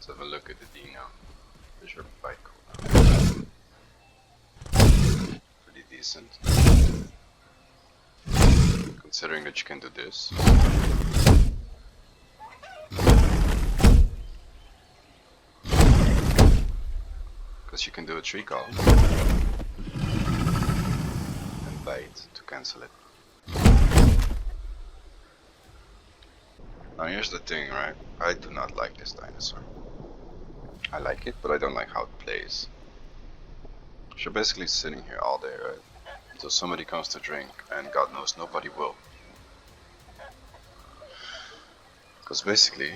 Let's have a look at the Deino. Here's your bike cooldown. Pretty decent. Considering that you can do this. Because you can do a tree call. And bait to cancel it. Now here's the thing, right? I do not like this dinosaur. I like it, but I don't like how it plays. You're basically sitting here all day, right? Until somebody comes to drink, and God knows nobody will. Because basically,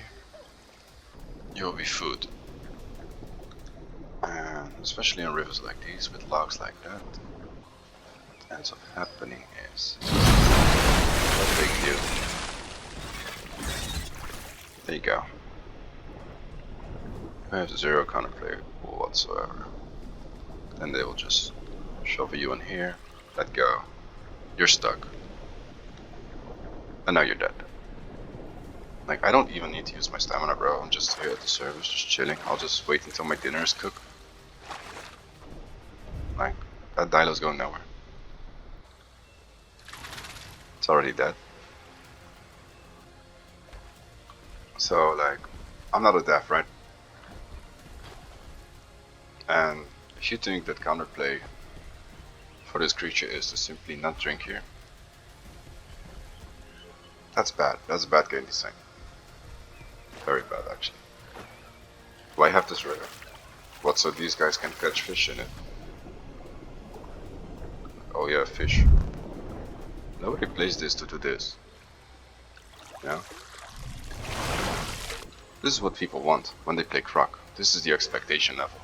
you'll be food. And especially in rivers like these, with logs like that, what ends up happening is... What big deal. There you go. I have zero counterplay whatsoever. Then they will just shove you in here, let go, you're stuck, and now you're dead. Like, I don't even need to use my stamina, bro. I'm just here at the service, just chilling. I'll just wait until my dinner is cooked. Like, that Dino's going nowhere. It's already dead. So, like, I'm not a deaf, right? And if you think that counterplay for this creature is to simply not drink here, that's bad. That's bad game design. Very bad, actually. Why have this river? What, so these guys can catch fish in it? Oh yeah, fish. Nobody plays this to do this. Yeah? This is what people want when they play Croc. This is the expectation level.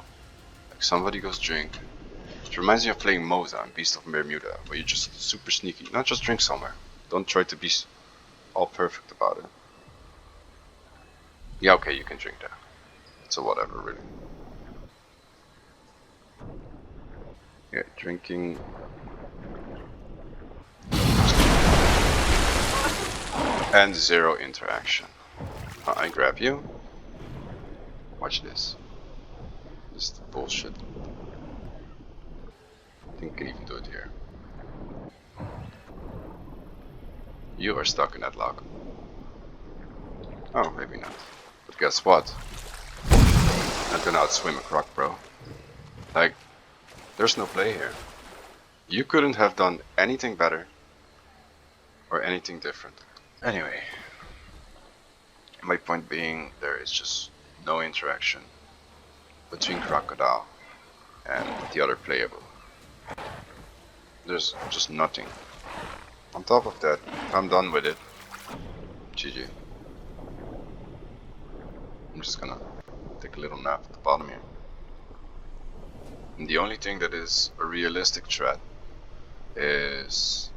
Like, somebody goes drink. It reminds me of playing Moza and Beast of Bermuda, where you're just super sneaky. Not just drink somewhere. Don't try to be all perfect about it. Yeah, okay, you can drink that. So whatever, really. Yeah, drinking. And zero interaction. I grab you. Watch this. This is bullshit. I think I can even do it here. You are stuck in that log. Oh, maybe not. But guess what? I'm gonna outswim a Croc, bro. Like, there's no play here. You couldn't have done anything better or anything different. Anyway, my point being, there is just no interaction between Crocodile and the other playable. There's just nothing. On top of that, if I'm done with it, GG. I'm just gonna take a little nap at the bottom here. And the only thing that is a realistic threat is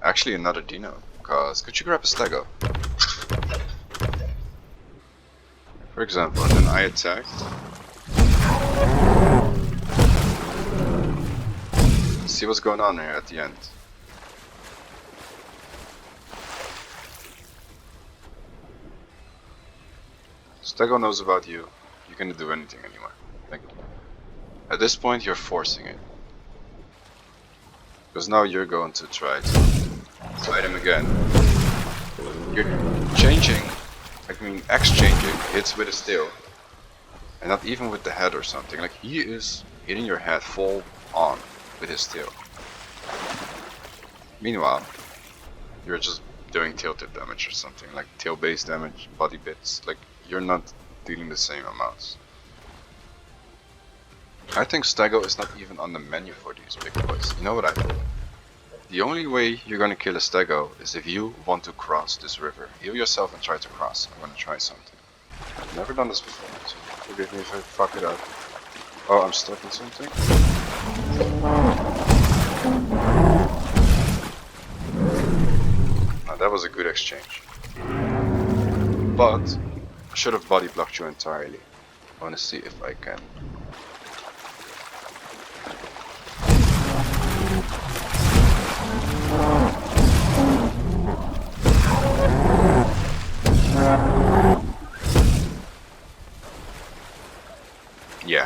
actually another Deino. Cause could you grab a Stego? For example, and then I attacked. See what's going on here at the end. Stego knows about you. You can't do anything anymore. Like, at this point, you're forcing it. Because now you're going to try to fight him again. You're changing, exchanging hits with his tail. And not even with the head or something. Like, he is hitting your head full on with his tail. Meanwhile, you're just doing tilted damage or something. Like tail based damage, body bits. Like, you're not dealing the same amounts. I think Stego is not even on the menu for these big boys. You know what I think? The only way you're gonna kill a Stego is if you want to cross this river. Heal yourself and try to cross. I'm gonna try something. I've never done this before, so forgive me if I fuck it up. Oh, I'm stuck in something? Now that was a good exchange. But I should have body blocked you entirely. I wanna see if I can.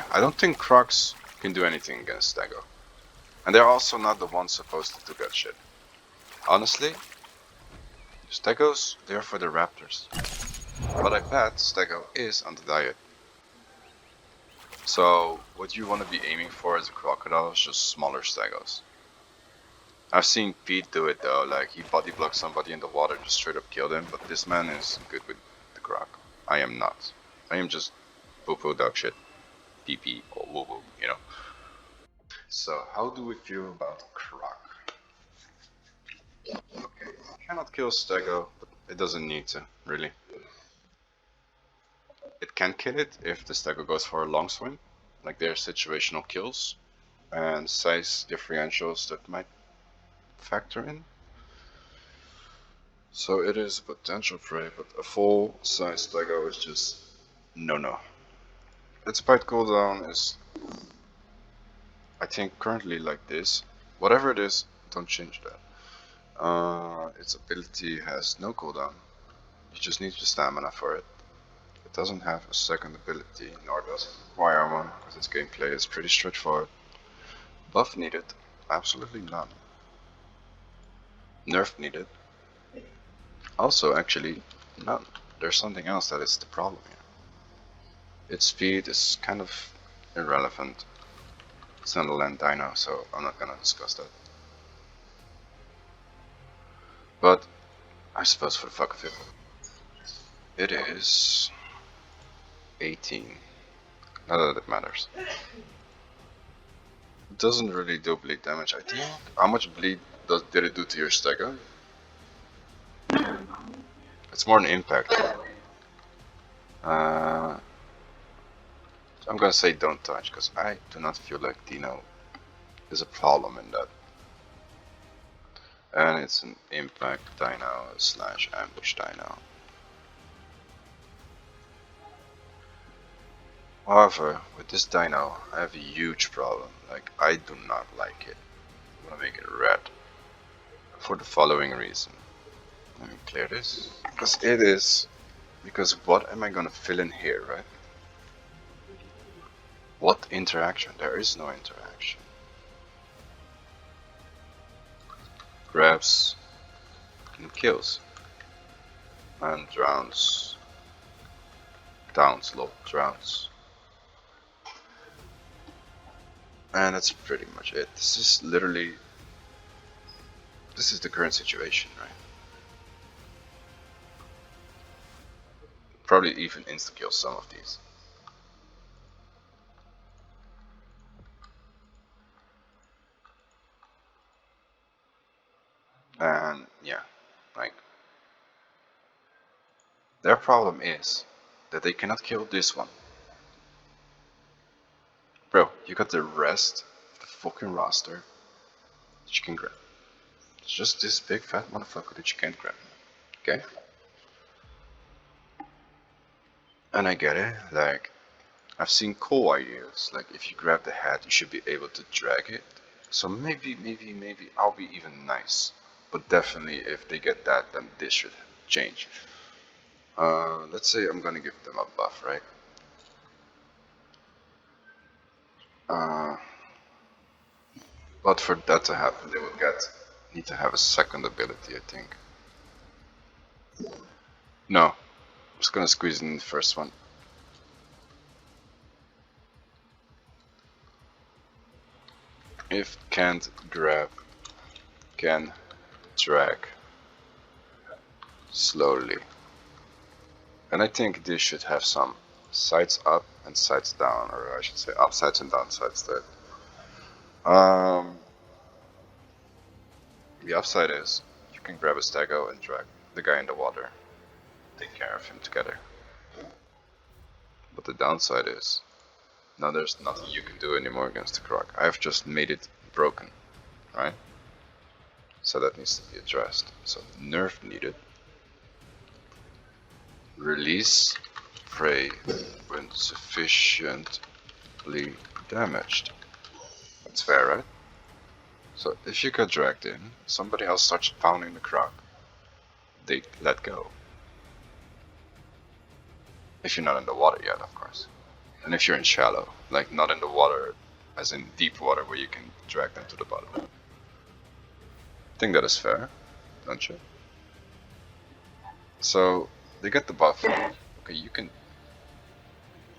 yeah, I don't think Crocs can do anything against Stego. And they're also not the ones supposed to do that shit. Honestly, Stegos, they're for the Raptors. But I bet Stego is on the diet. So what you want to be aiming for as a crocodile is just smaller Stegos. I've seen Pete do it though, like he body blocked somebody in the water, just straight up killed him, but this man is good with the croc. I am not. I am just poo-poo dog shit. Pee-pee or woo-woo, you know. So how do we feel about croc? Okay, cannot kill Stego, but it doesn't need to, really. It can kill it if the Stego goes for a long swim, like their situational kills and size differentials that might factor in. So it is a potential prey, but a full size Stego is just no. Its bite cooldown is, I think, currently like this. Whatever it is, don't change that. Its ability has no cooldown. You just need your stamina for it. It doesn't have a second ability, nor does it require one, because its gameplay is pretty straightforward. Buff needed? Absolutely none. Nerf needed? Also, actually, none. There's something else that is the problem here. Its speed is kind of irrelevant. It's not a land dino, so I'm not gonna discuss that. But I suppose for the fuck of it, it is 18. Not that it matters. It doesn't really do bleed damage, I think. How much bleed did it do to your Stego? It's more an impact. I'm gonna say don't touch, because I do not feel like Deino is a problem in that. And it's an impact dino slash ambush dino. However, with this dino, I have a huge problem. Like, I do not like it. I want to make it red. For the following reason. Let me clear this. Because what am I gonna fill in here, right? What interaction? There is no interaction. Grabs and kills. And drowns. Downs, low, drowns. And that's pretty much it. This is the current situation, right? Probably even insta-kill some of these. And yeah, like, their problem is that they cannot kill this one. Bro, you got the rest of the fucking roster that you can grab. It's just this big fat motherfucker that you can't grab. Okay? And I get it, like, I've seen cool ideas, like if you grab the hat you should be able to drag it. So maybe I'll be even nice. But definitely if they get that, then this should change. Let's say I'm gonna give them a buff, right? But for that to happen, they would need to have a second ability, I think. No, I'm just gonna squeeze in the first one. If can't grab, can drag slowly. And I think this should have some sides up and sides down, or I should say upsides and downsides to it. The upside is you can grab a Stego and drag the guy in the water, take care of him together. But the downside is now there's nothing you can do anymore against the croc. I've just made it broken, right? So that needs to be addressed. So nerf needed. Release prey when sufficiently damaged. That's fair, right? So if you get dragged in, somebody else starts pounding the croc, they let go. If you're not in the water yet, of course. And if you're in shallow, like not in the water, as in deep water where you can drag them to the bottom. I think that is fair, don't you? So they get the buff. Okay, you can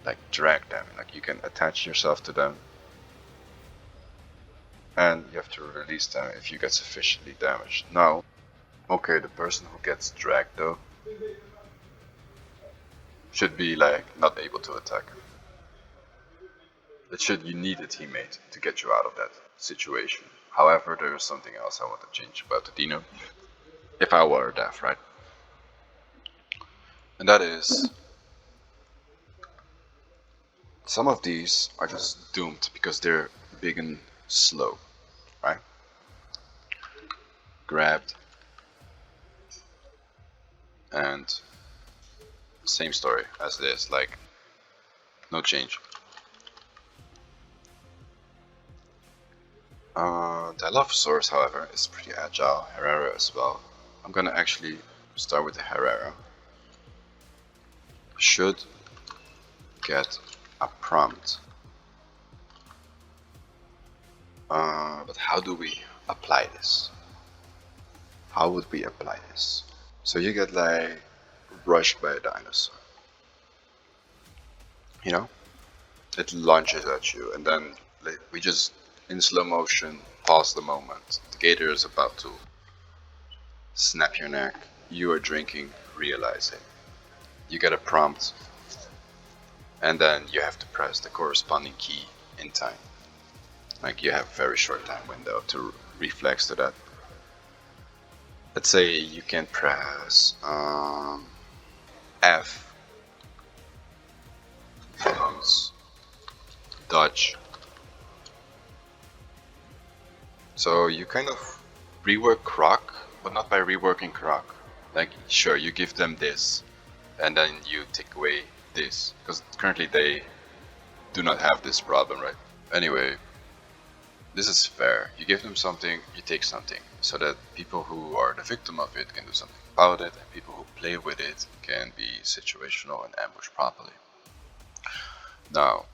like drag them, like you can attach yourself to them, and you have to release them if you get sufficiently damaged. Now, okay, the person who gets dragged though should be like not able to attack. You need a teammate to get you out of that situation. However, there is something else I want to change about the Deino. If I were deaf, right? And that is, some of these are just doomed because they're big and slow, right? Grabbed, and same story as this, like no change. The Dilophosaurus, however, is pretty agile. Herrera as well. I'm gonna actually start with the Herrera. Should get a prompt. But how do we apply this? How would we apply this? So you get like rushed by a dinosaur. You know? It launches at you, and then like, we just in slow motion pause the moment. The gator is about to snap your neck. You are drinking, realizing. You get a prompt, and then you have to press the corresponding key in time. Like you have a very short time window to reflex to that. Let's say you can press F, bounce, dodge. So you kind of rework Croc, but not by reworking Croc. Like sure, you give them this, and then you take away this, because currently they do not have this problem, right? Anyway, this is fair. You give them something, you take something, so that people who are the victim of it can do something about it, and people who play with it can be situational and ambush properly. Now,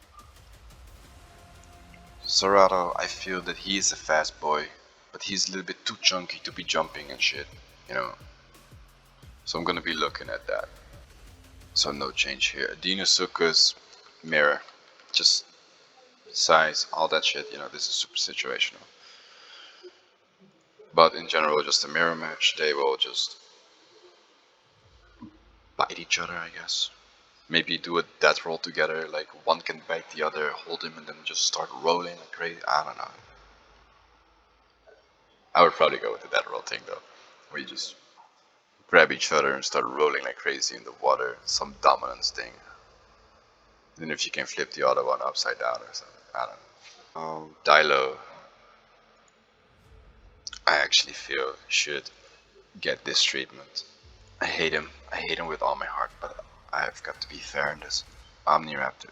Serrato, I feel that he is a fast boy, but he's a little bit too chunky to be jumping and shit, you know. So I'm gonna be looking at that. So no change here. Dinosaurus, mirror, just size, all that shit, you know, this is super situational. But in general, just a mirror match, they will just bite each other, I guess. Maybe do a death roll together, like one can bite the other, hold him, and then just start rolling like crazy. I don't know. I would probably go with the death roll thing though, where you just grab each other and start rolling like crazy in the water, some dominance thing. Then if you can flip the other one upside down or something, I don't know. Dilo, I actually feel should get this treatment. I hate him with all my heart, but I've got to be fair in this. Omniraptor,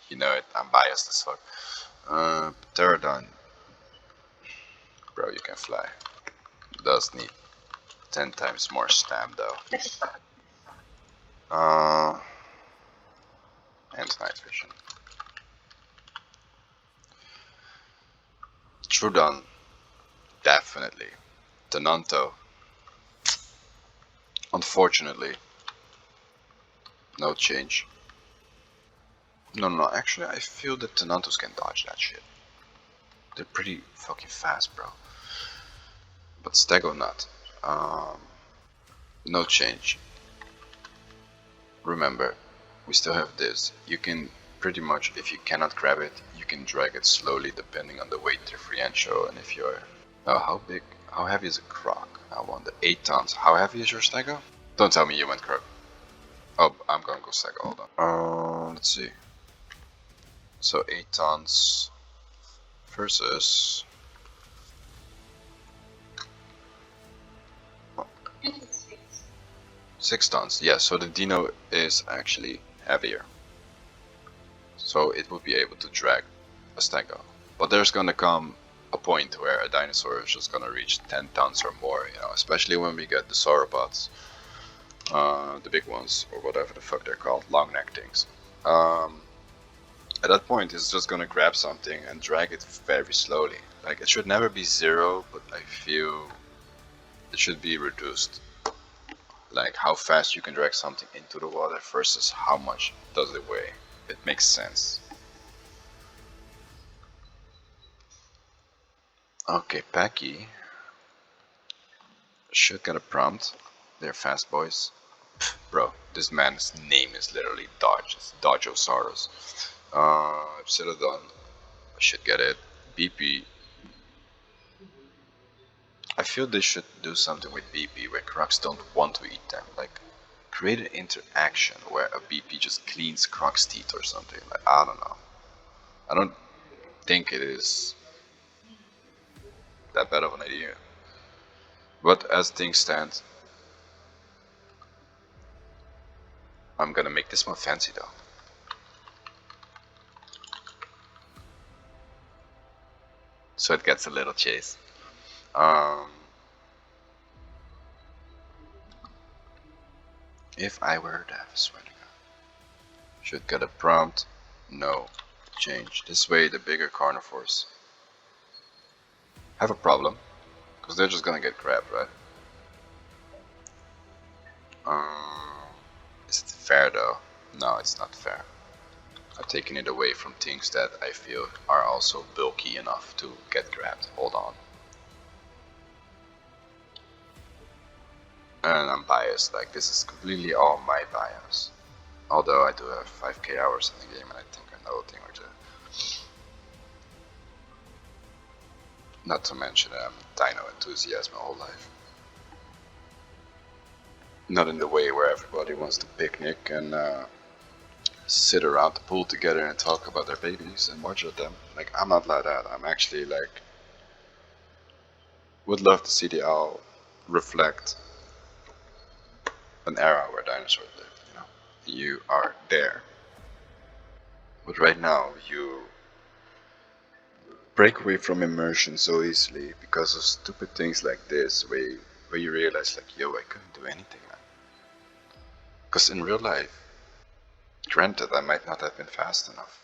you know it, I'm biased as fuck. Pterodon, bro, you can fly. Does need 10 times more stam though. And night vision. Trudon, definitely. Tenonto, unfortunately, no change. No, actually I feel that Tenontos can dodge that shit. They're pretty fucking fast, bro. But Stegonut, no change. Remember, we still have this. You can pretty much, if you cannot grab it, you can drag it slowly depending on the weight differential, and if you're... Oh, how heavy is a Croc? I wonder. 8 tons. How heavy is your Stego? Don't tell me you went Croc. Oh, I'm gonna go Stego, hold on. Let's see. So 8 tons versus... 6 tons, yeah, so the Deino is actually heavier. So it would be able to drag a Stego. But there's gonna come a point where a dinosaur is just gonna reach 10 tons or more, you know, especially when we get the sauropods. The big ones, or whatever the fuck they're called, long neck things. At that point, it's just gonna grab something and drag it very slowly. Like, it should never be zero, but I feel it should be reduced. Like, how fast you can drag something into the water versus how much does it weigh. It makes sense. Okay, Packy should get a prompt. They're fast boys. Bro, this man's name is literally Dodge. It's Dodgeosaurus. Psilodon, I should get it. BP, I feel they should do something with BP where Crocs don't want to eat them. Like, create an interaction where a BP just cleans Croc's teeth or something. Like, I don't know. I don't think it is that bad of an idea. But as things stand, I'm gonna make this more fancy though. So it gets a little chase. If I were to have a sweater, should get a prompt. No. Change. This way the bigger carnivores have a problem. Because they're just gonna get grabbed, right? Is it fair though? No, it's not fair. I've taken it away from things that I feel are also bulky enough to get grabbed. Hold on. And I'm biased, like this is completely all my bias. Although I do have 5k hours in the game and I think I know a thing or two. Not to mention I'm a Dino enthusiast my whole life. Not in the way where everybody wants to picnic and sit around the pool together and talk about their babies and watch at them. Like, I'm not like that. I'm actually like, would love to see the owl reflect an era where dinosaurs lived, you know? You are there. But right now, you break away from immersion so easily because of stupid things like this, where you realize, like, yo, I couldn't do anything, man. Because in real life, granted, I might not have been fast enough,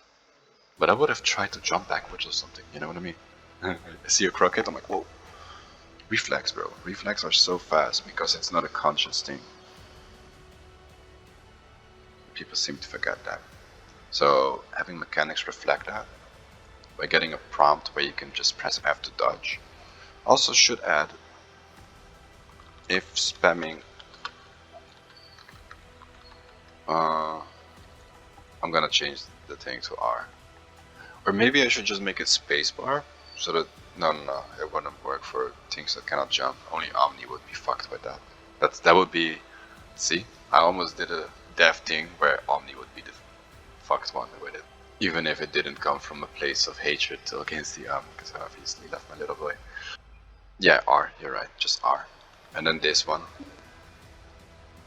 but I would have tried to jump backwards or something, you know what I mean? I see a croquette, I'm like, whoa. Reflex, bro. Reflex are so fast because it's not a conscious thing. People seem to forget that. So having mechanics reflect that by getting a prompt where you can just press F to dodge. Also should add if spamming I'm gonna change the thing to R. Or maybe I should just make it spacebar so that no, it wouldn't work for things that cannot jump. Only Omni would be fucked with that. That would be, see, I almost did a dev thing where Omni would be the fucked one with it. Even if it didn't come from a place of hatred against the Omni, because I obviously left my little boy. Yeah, R, you're right, just R. And then this one.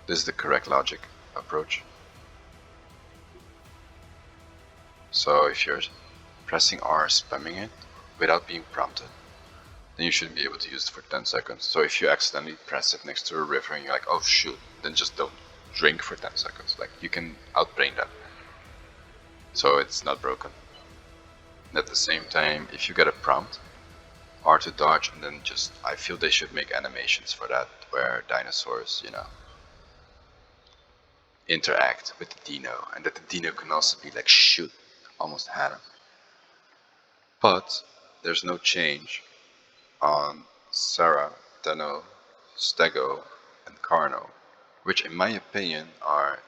This is the correct logic approach. So if you're pressing R, spamming it, without being prompted, then you shouldn't be able to use it for 10 seconds. So if you accidentally press it next to a river and you're like, oh shoot, then just don't drink for 10 seconds. Like, you can outbrain that. So it's not broken. And at the same time, if you get a prompt, R to dodge, and then just, I feel they should make animations for that, where dinosaurs, you know, interact with the Dino, and that the Dino can also be like, shoot, almost had him. But there's no change on Sarah, Deino, Stego, and Carno, which in my opinion are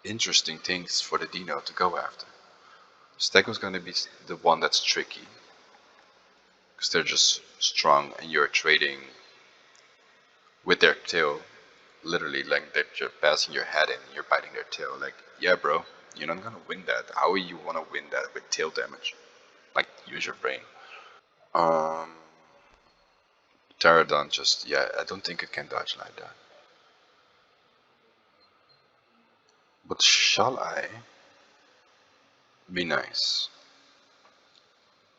interesting things for the Dino to go after. Stego's gonna be the one that's tricky, because they're just strong and you're trading with their tail, literally like that you're passing your head in and you're biting their tail. Like, yeah bro, you're not gonna win that. How you wanna win that with tail damage? Like, use your brain. Pterodon just, yeah, I don't think it can dodge like that. But shall I be nice?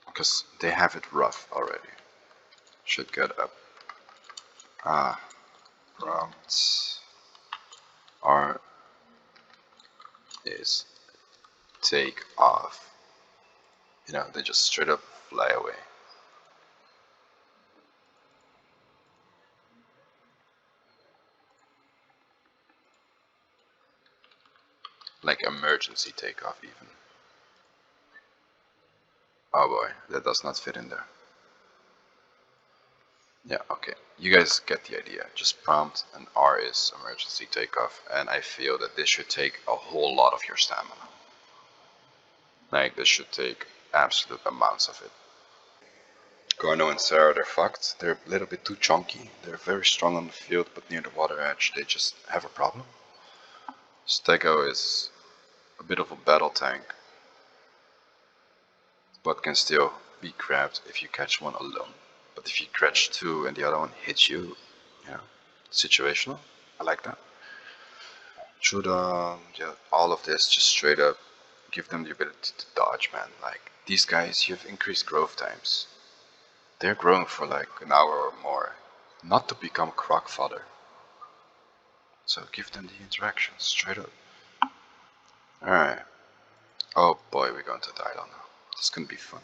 Because they have it rough already. Should get up. Prompts R is take off You know, they just straight up fly away. Like emergency takeoff even. Oh boy, that does not fit in there. Yeah, okay. You guys get the idea. Just prompt and R is emergency takeoff, and I feel that this should take a whole lot of your stamina. Like, this should take absolute amounts of it. Gorno and Sarah, they're fucked. They're a little bit too chunky. They're very strong on the field, but near the water edge, they just have a problem. Stego is a bit of a battle tank, but can still be grabbed if you catch one alone. But if you catch two and the other one hits you, you know, situational. I like that. Should yeah, all of this just straight up give them the ability to dodge, man. Like these guys, you have increased growth times. They're growing for like an hour or more, not to become croc fodder. So give them the interactions straight up. All right. Oh boy, we're going to the island now. This is gonna be fun.